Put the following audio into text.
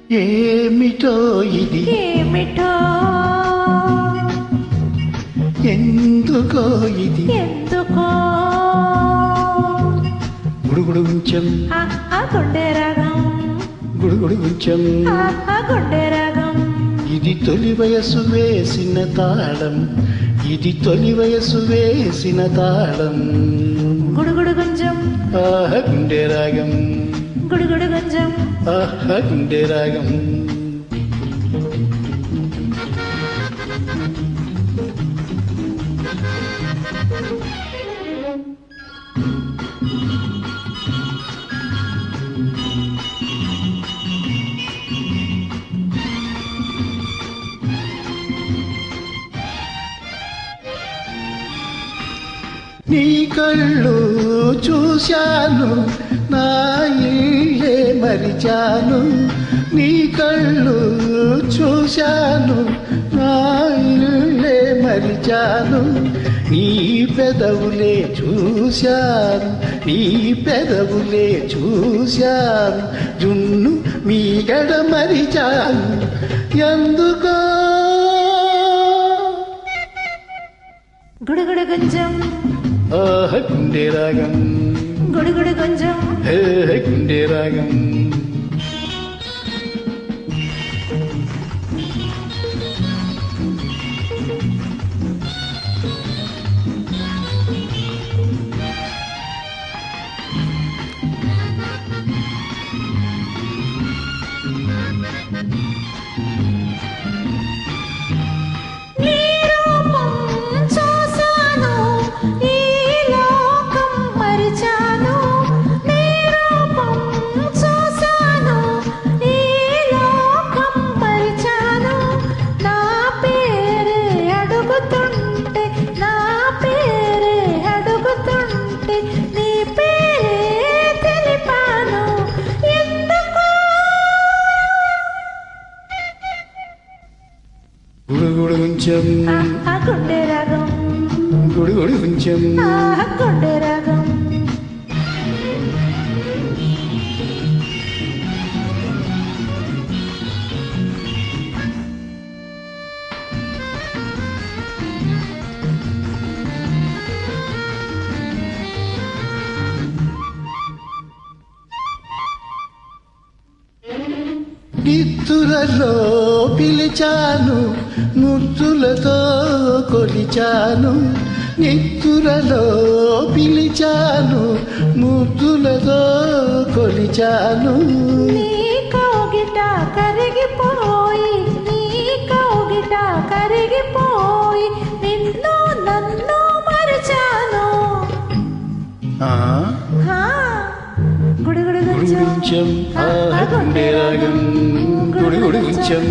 ఏమిటో ఇది ఏమిటో ఎందుకో ఇది ఎందుకో గుడుగుడు ఉంచం గుండె రాగం గుడుగుడు ఉంచం గుండె రాగం ఇది తొలి వయసు వేసిన తాళం ఇది తొలి వయసు వేసిన తాళం గుడుగుడు గుంజం గుండె రాగం గుడుగుడు గుంజం గుండె రాగం నీ కళ్ళు చూశాను నా ఇల్లే మరిచాను నీ కళ్ళు చూశాను నా ఇల్లే మరిచాను నీ పెదవులే చూశాను నీ పెదవులే చూశాను జున్ను మీ గడ మరిచాను ఎందుకో గుడుగుడు గుంజం గుండె రాగం గుడుగుడు గుంజం గుండె రాగం గుడుగుడు ఉంచం గుండె రాగం గుడుగుడు ఉంచం గుండె రాగం నిత్తురలో పిలిచాను ముద్దులతో కొలిచాను నిత్తురలో పిలిచాను ముద్దులతో కొలిచాను నీ కౌగిట కరిగిపోయి నీ కౌగిట కరిగిపోయి నిన్ను నన్ను మరచాను గుడుగుడు ఉంచం గుండె రాగం గుడుగుడు ఉంచం